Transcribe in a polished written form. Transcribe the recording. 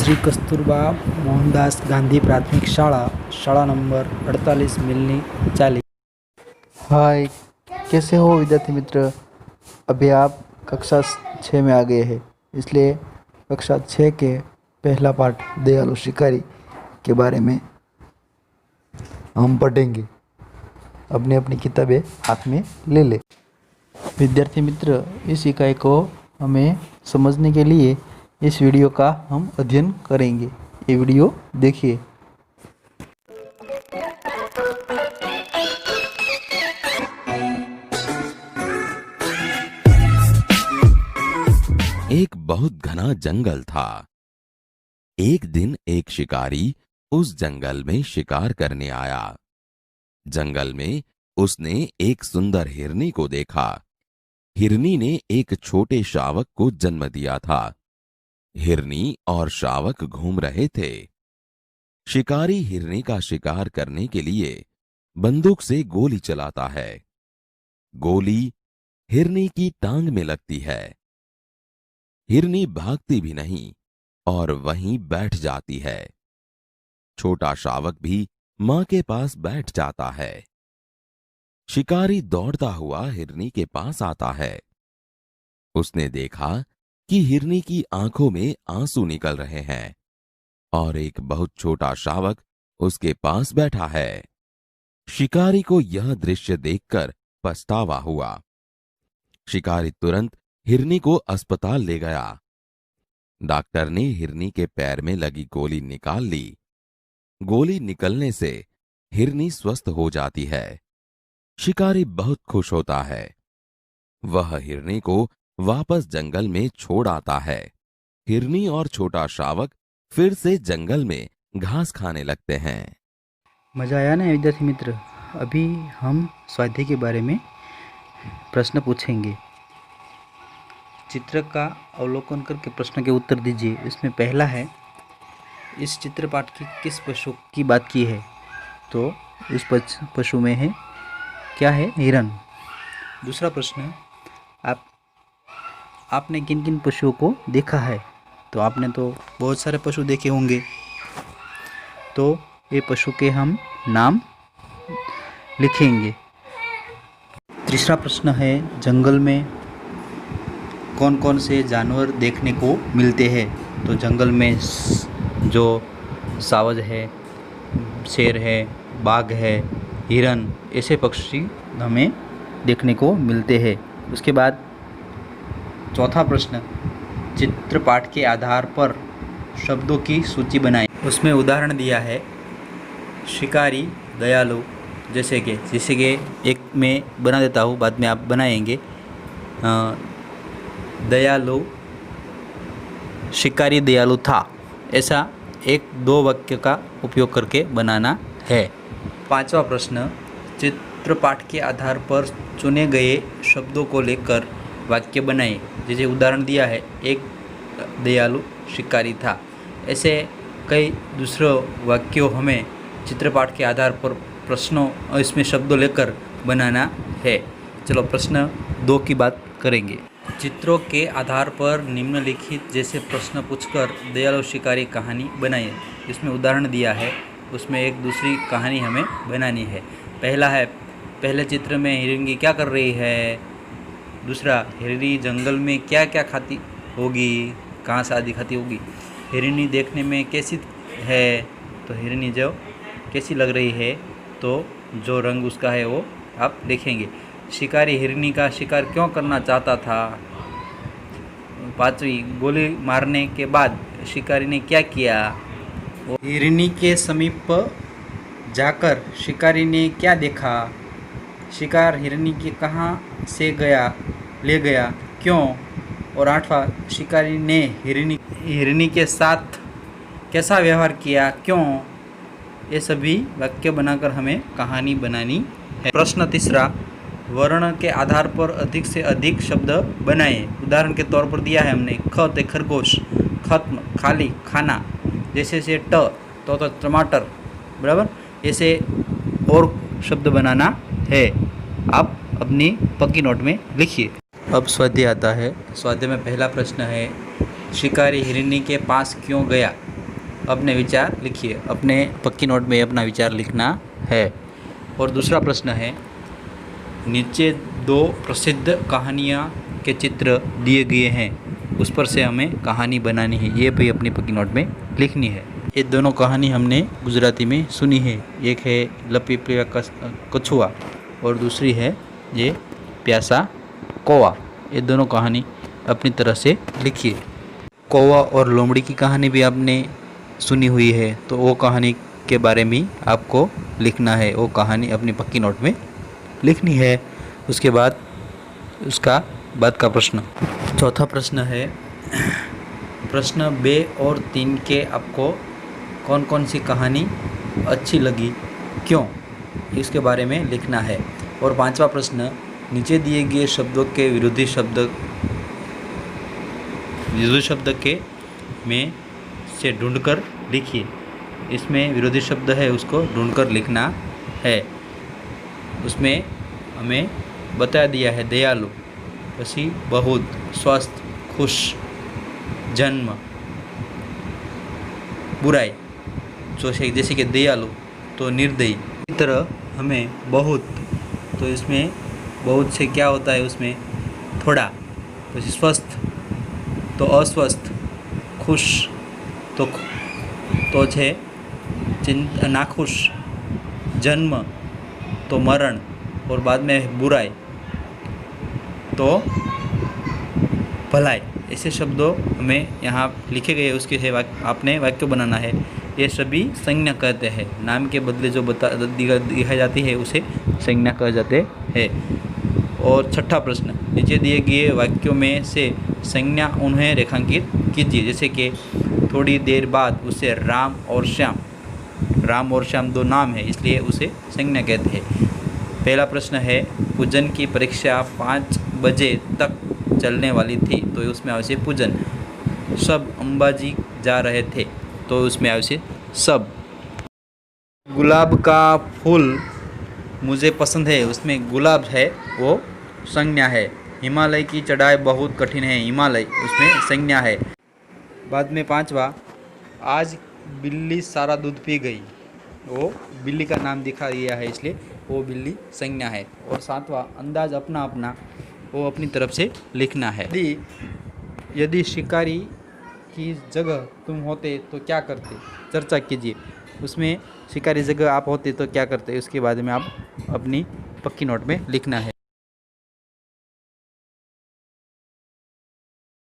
श्री कस्तूरबा मोहनदास गांधी प्राथमिक शाला शाला नंबर 48 मिलनी चाली। हाय, कैसे हो विद्यार्थी मित्र। अभी आप कक्षा 6 में आ गए हैं, इसलिए कक्षा 6 के पहला पाठ दयालु शिकारी के बारे में हम पढ़ेंगे। अपनी अपनी किताबें हाथ में ले ले। विद्यार्थी मित्र, इस इकाई को हमें समझने के लिए इस वीडियो का हम अध्ययन करेंगे। ये वीडियो देखिए। एक बहुत घना जंगल था। एक दिन एक शिकारी उस जंगल में शिकार करने आया। जंगल में उसने एक सुंदर हिरनी को देखा। हिरनी ने एक छोटे शावक को जन्म दिया था। हिरनी और शावक घूम रहे थे। शिकारी हिरनी का शिकार करने के लिए बंदूक से गोली चलाता है। गोली हिरनी की टांग में लगती है। हिरनी भागती भी नहीं और वहीं बैठ जाती है। छोटा शावक भी मां के पास बैठ जाता है। शिकारी दौड़ता हुआ हिरनी के पास आता है। उसने देखा कि हिरनी की आंखों में आंसू निकल रहे हैं और एक बहुत छोटा शावक उसके पास बैठा है। शिकारी को यह दृश्य देखकर पछतावा हुआ। शिकारी तुरंत हिरनी को अस्पताल ले गया। डॉक्टर ने हिरनी के पैर में लगी गोली निकाल ली। गोली निकलने से हिरनी स्वस्थ हो जाती है। शिकारी बहुत खुश होता है। वह हिरनी को वापस जंगल में छोड़ आता है। हिरनी और छोटा शावक फिर से जंगल में घास खाने लगते हैं। मजा आया ना विद्यार्थी मित्र। अभी हम स्वाध्याय के बारे में प्रश्न पूछेंगे। चित्र का अवलोकन करके प्रश्न के उत्तर दीजिए। इसमें पहला है, इस चित्रपाठ की किस पशु की बात की है? तो इस पशु में है क्या है? हिरन। दूसरा प्रश्न, आपने किन किन पशुओं को देखा है? तो आपने तो बहुत सारे पशु देखे होंगे, तो ये पशु के हम नाम लिखेंगे। तीसरा प्रश्न है, जंगल में कौन कौन से जानवर देखने को मिलते हैं? तो जंगल में जो सावज है, शेर है, बाघ है, हिरन, ऐसे पक्षी हमें देखने को मिलते हैं। उसके बाद चौथा प्रश्न, चित्रपाठ के आधार पर शब्दों की सूची बनाएं। उसमें उदाहरण दिया है शिकारी, दयालु, जैसे कि एक मैं बना देता हूँ, बाद में आप बनाएंगे। दयालु, शिकारी दयालु था, ऐसा एक दो वाक्य का उपयोग करके बनाना है। पांचवा प्रश्न, चित्रपाठ के आधार पर चुने गए शब्दों को लेकर वाक्य बनाएं। जैसे उदाहरण दिया है, एक दयालु शिकारी था। ऐसे कई दूसरे वाक्यों हमें चित्रपाठ के आधार पर प्रश्नों और इसमें शब्दों लेकर बनाना है। चलो प्रश्न 2 की बात करेंगे। चित्रों के आधार पर निम्नलिखित जैसे प्रश्न पूछकर दयालु शिकारी कहानी बनाइए। इसमें उदाहरण दिया है, उसमें एक दूसरी कहानी हमें बनानी है। पहला है, पहले चित्र में हिरनी क्या कर रही है? दूसरा, हिरनी जंगल में क्या क्या खाती होगी, कहाँ से आदि खाती होगी। हिरनी देखने में कैसी है? तो हिरनी जो कैसी लग रही है, तो जो रंग उसका है वो आप लिखेंगे। शिकारी हिरनी का शिकार क्यों करना चाहता था? पांचवी, गोली मारने के बाद शिकारी ने क्या किया? हिरनी के समीप जाकर शिकारी ने क्या देखा? शिकार हिरनी के कहाँ से ले गया, क्यों? और आठवां, शिकारी ने हिरनी के साथ कैसा व्यवहार किया, क्यों? ये सभी वाक्य बनाकर हमें कहानी बनानी है। प्रश्न तीसरा, वर्ण के आधार पर अधिक से अधिक शब्द बनाएं। उदाहरण के तौर पर दिया है हमने, खत खरगोश, खत्म खाली खाना, जैसे से तो टमाटर, बराबर। ऐसे और शब्द बनाना है। आप अपनी पक्की नोट में लिखिए। अब स्वाध्याय आता है। स्वाध्याय में पहला प्रश्न है, शिकारी हिरनी के पास क्यों गया? अपने विचार लिखिए। अपने पक्की नोट में अपना विचार लिखना है। और दूसरा प्रश्न है, नीचे 2 प्रसिद्ध कहानियाँ के चित्र दिए गए हैं, उस पर से हमें कहानी बनानी है। ये भी अपनी पक्की नोट में लिखनी है। ये दोनों कहानी हमने गुजराती में सुनी है। एक है लपीपलिया कछुआ और दूसरी है ये प्यासा कौवा। ये दोनों कहानी अपनी तरह से लिखिए। कौवा और लोमड़ी की कहानी भी आपने सुनी हुई है, तो वो कहानी के बारे में आपको लिखना है। वो कहानी अपनी पक्की नोट में लिखनी है। उसके बाद उसका बाद का प्रश्न। चौथा प्रश्न है, प्रश्न 2 और 3 के आपको कौन कौन सी कहानी अच्छी लगी, क्यों, इसके बारे में लिखना है। और 5वां प्रश्न, नीचे दिए गए शब्दों के विरोधी शब्द के में से ढूंढकर लिखिए। इसमें विरोधी शब्द है, उसको ढूंढकर लिखना है। उसमें हमें बता दिया है दयालु, पसी बहुत, स्वस्थ, खुश, जन्म, बुराई। जैसे कि दयालु तो निर्दयी। इसी तरह हमें बहुत, तो इसमें बहुत से क्या होता है, उसमें थोड़ा, तो स्वस्थ तो अस्वस्थ, खुश तो है नाखुश, जन्म तो मरण, और बाद में बुराई तो भलाई। ऐसे शब्दों हमें यहाँ लिखे गए, उसके से आपने वाक्य बनाना है। ये सभी संज्ञा कहते हैं। नाम के बदले जो दिखाई जाती है उसे संज्ञा कह जाते हैं। और 6ठा प्रश्न, नीचे दिए गए वाक्यों में से संज्ञा उन्हें रेखांकित कीजिए। जैसे कि थोड़ी देर बाद उसे राम और श्याम 2 नाम है, इसलिए उसे संज्ञा कहते हैं। पहला प्रश्न है, पूजन की परीक्षा 5 बजे तक चलने वाली थी, तो उसमें आवश्यक पूजन। सब अंबाजी जा रहे थे, तो उसमें आवश्यक सब। गुलाब का फूल मुझे पसंद है, उसमें गुलाब है वो संज्ञा है। हिमालय की चढ़ाई बहुत कठिन है, हिमालय उसमें संज्ञा है। बाद में 5वां, आज बिल्ली सारा दूध पी गई, वो बिल्ली का नाम दिखा दिया है, इसलिए वो बिल्ली संज्ञा है। और 7वां, अंदाज अपना अपना, वो अपनी तरफ से लिखना है। यदि शिकारी की जगह तुम होते तो क्या करते, चर्चा कीजिए। उसमें शिकारी जगह आप होते तो क्या करते, उसके बारे में आप अपनी पक्की नोट में लिखना है।